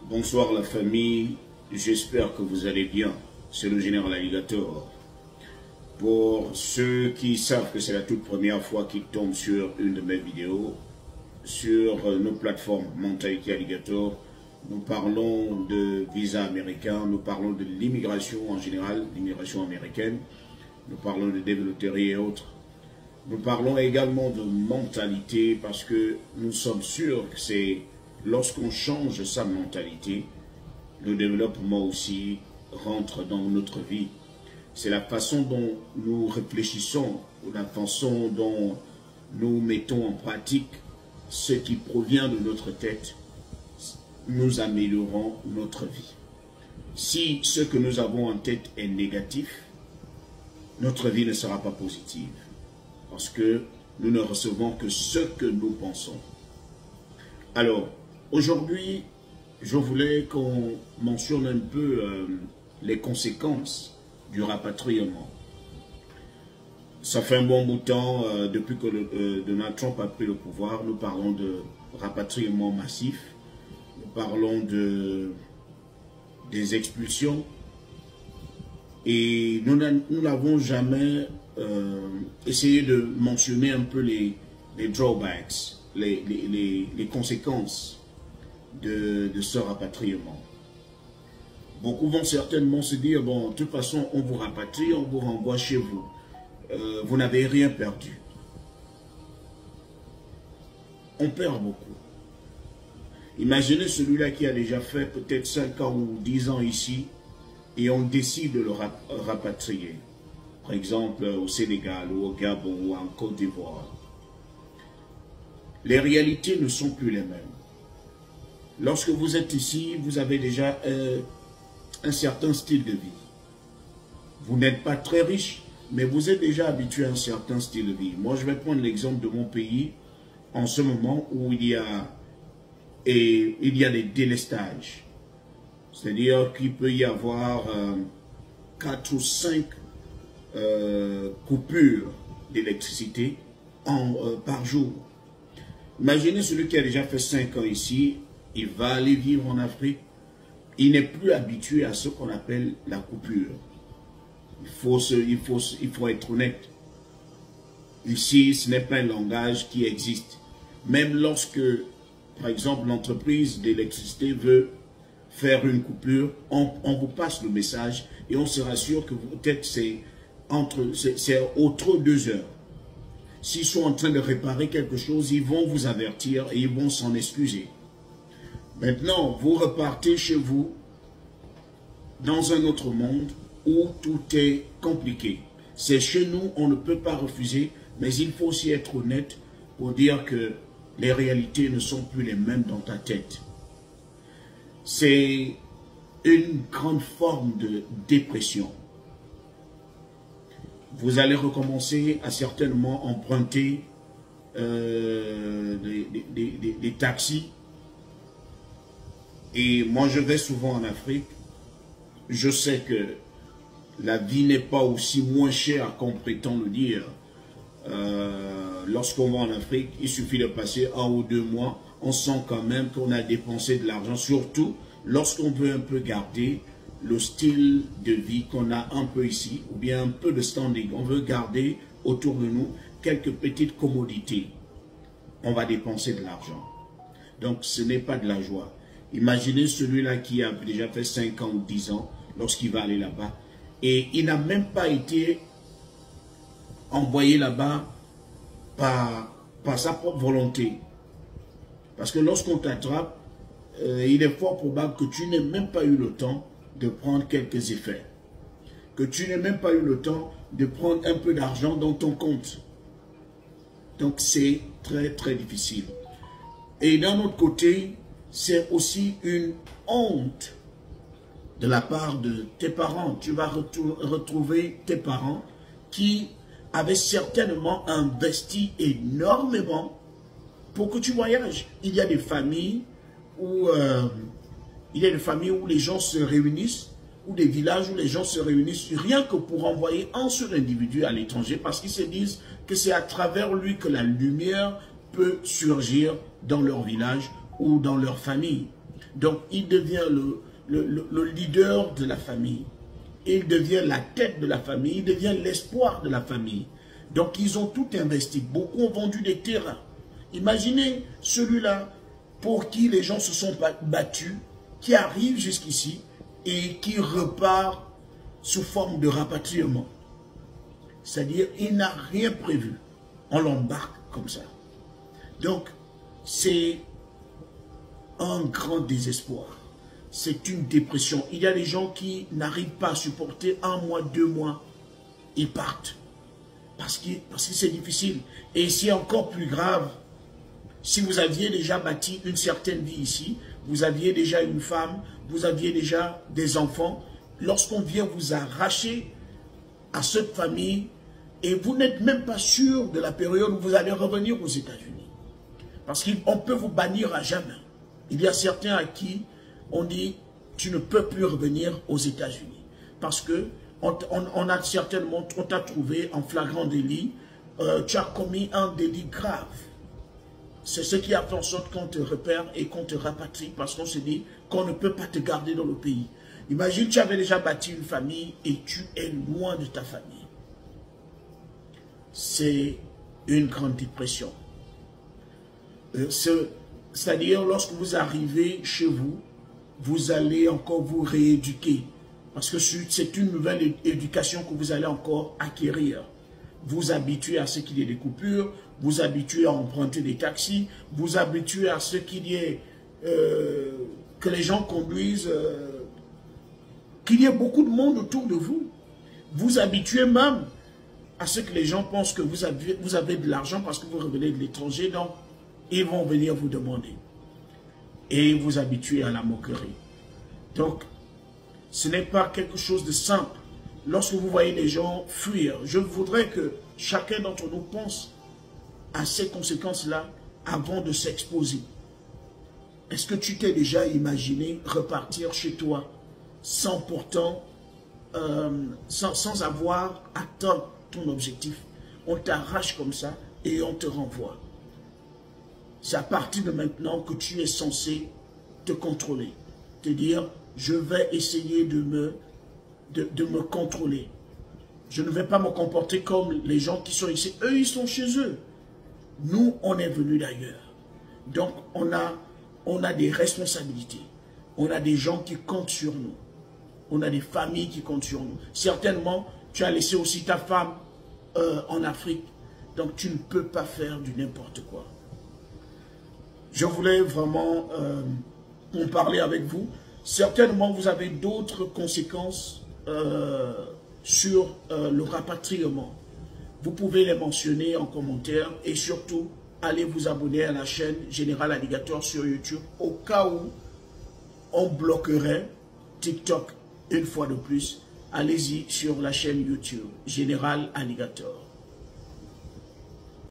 Bonsoir la famille, j'espère que vous allez bien. C'est le général Alligator. Pour ceux qui savent que c'est la toute première fois qu'ils tombent sur une de mes vidéos, sur nos plateformes Mentality Alligator, nous parlons de visa américain, nous parlons de l'immigration en général, l'immigration américaine, nous parlons de développerie et autres. Nous parlons également de mentalité parce que nous sommes sûrs que c'est lorsqu'on change sa mentalité, le développement aussi rentre dans notre vie. C'est la façon dont nous réfléchissons, la façon dont nous mettons en pratique ce qui provient de notre tête, nous améliorons notre vie. Si ce que nous avons en tête est négatif, notre vie ne sera pas positive. Parce que nous ne recevons que ce que nous pensons. Alors, aujourd'hui, je voulais qu'on mentionne un peu les conséquences du rapatriement. Ça fait un bon bout de temps, depuis que Donald Trump a pris le pouvoir, nous parlons de rapatriement massif, nous parlons des expulsions, et nous n'avons jamais essayé de mentionner un peu les drawbacks, les conséquences de ce rapatriement. Beaucoup vont certainement se dire, bon, de toute façon, on vous rapatrie, on vous renvoie chez vous. Vous n'avez rien perdu. On perd beaucoup. Imaginez celui-là qui a déjà fait peut-être 5 ans ou 10 ans ici et on décide de le rapatrier. Par exemple, au Sénégal ou au Gabon ou en Côte d'Ivoire. Les réalités ne sont plus les mêmes. Lorsque vous êtes ici, vous avez déjà un certain style de vie. Vous n'êtes pas très riche, mais vous êtes déjà habitué à un certain style de vie. Moi, je vais prendre l'exemple de mon pays, en ce moment où il y a des délestages. C'est-à-dire qu'il peut y avoir 4 ou 5 coupures d'électricité par jour. Imaginez celui qui a déjà fait 5 ans ici, il va aller vivre en Afrique, il n'est plus habitué à ce qu'on appelle la coupure. Il faut être honnête. Ici, ce n'est pas un langage qui existe. Même lorsque, par exemple, l'entreprise d'électricité veut faire une coupure, on vous passe le message et on se rassure que peut-être c'est autour de 2 heures. S'ils sont en train de réparer quelque chose, ils vont vous avertir et ils vont s'en excuser. Maintenant, vous repartez chez vous dans un autre monde où tout est compliqué. C'est chez nous, on ne peut pas refuser, mais il faut aussi être honnête pour dire que les réalités ne sont plus les mêmes dans ta tête. C'est une grande forme de dépression. Vous allez recommencer à certainement emprunter des taxis. Et moi, je vais souvent en Afrique. Je sais que la vie n'est pas aussi moins chère qu'on prétend le dire. Lorsqu'on va en Afrique, il suffit de passer 1 ou 2 mois. On sent quand même qu'on a dépensé de l'argent. Surtout lorsqu'on veut un peu garder le style de vie qu'on a un peu ici, ou bien un peu de standing. On veut garder autour de nous quelques petites commodités. On va dépenser de l'argent. Donc ce n'est pas de la joie. Imaginez celui-là qui a déjà fait 5 ans ou 10 ans, lorsqu'il va aller là-bas, et il n'a même pas été envoyé là-bas par sa propre volonté. Parce que lorsqu'on t'attrape, il est fort probable que tu n'aies même pas eu le temps de prendre quelques effets. Que tu n'aies même pas eu le temps de prendre un peu d'argent dans ton compte. Donc c'est très très difficile. Et d'un autre côté, c'est aussi une honte de la part de tes parents. Tu vas retrouver tes parents qui avaient certainement investi énormément pour que tu voyages. Il y a des familles où les gens se réunissent, ou des villages où les gens se réunissent rien que pour envoyer un seul individu à l'étranger parce qu'ils se disent que c'est à travers lui que la lumière peut surgir dans leur village ou dans leur famille. Donc, il devient le leader de la famille. Il devient la tête de la famille. Il devient l'espoir de la famille. Donc, ils ont tout investi. Beaucoup ont vendu des terrains. Imaginez celui-là pour qui les gens se sont battus, qui arrive jusqu'ici et qui repart sous forme de rapatriement. C'est-à-dire, il n'a rien prévu. On l'embarque comme ça. Donc, c'est un grand désespoir. C'est une dépression. Il y a des gens qui n'arrivent pas à supporter 1 mois, 2 mois. Ils partent. Parce que c'est difficile. Et c'est encore plus grave. Si vous aviez déjà bâti une certaine vie ici, vous aviez déjà une femme, vous aviez déjà des enfants, lorsqu'on vient vous arracher à cette famille, et vous n'êtes même pas sûr de la période où vous allez revenir aux États-Unis. Parce qu'on peut vous bannir à jamais. Il y a certains à qui on dit, tu ne peux plus revenir aux États-Unis. Parce que on a certainement, on t'a trouvé en flagrant délit, tu as commis un délit grave. C'est ce qui a fait en sorte qu'on te repère et qu'on te rapatrie parce qu'on se dit qu'on ne peut pas te garder dans le pays. Imagine, tu avais déjà bâti une famille et tu es loin de ta famille. C'est une grande dépression. C'est-à-dire, lorsque vous arrivez chez vous, vous allez encore vous rééduquer. Parce que c'est une nouvelle éducation que vous allez encore acquérir. Vous habituez à ce qu'il y ait des coupures, vous habituez à emprunter des taxis, vous habituez à ce qu'il y ait, que les gens conduisent, qu'il y ait beaucoup de monde autour de vous. Vous habituez même à ce que les gens pensent que vous avez de l'argent parce que vous revenez de l'étranger, donc ils vont venir vous demander. Et vous habituez à la moquerie. Donc, ce n'est pas quelque chose de simple. Lorsque vous voyez les gens fuir, je voudrais que chacun d'entre nous pense à ces conséquences-là avant de s'exposer. Est-ce que tu t'es déjà imaginé repartir chez toi sans pourtant, sans avoir atteint ton objectif? On t'arrache comme ça et on te renvoie. C'est à partir de maintenant que tu es censé te contrôler. Te dire, je vais essayer de me contrôler. Je ne vais pas me comporter comme les gens qui sont ici. Eux, ils sont chez eux. Nous, on est venus d'ailleurs. Donc, on a des responsabilités. On a des gens qui comptent sur nous. On a des familles qui comptent sur nous. Certainement, tu as laissé aussi ta femme en Afrique. Donc, tu ne peux pas faire du n'importe quoi. Je voulais vraiment en parler avec vous. Certainement, vous avez d'autres conséquences sur le rapatriement. Vous pouvez les mentionner en commentaire et surtout, allez vous abonner à la chaîne Général Alligator sur YouTube au cas où on bloquerait TikTok une fois de plus. Allez-y sur la chaîne YouTube Général Alligator.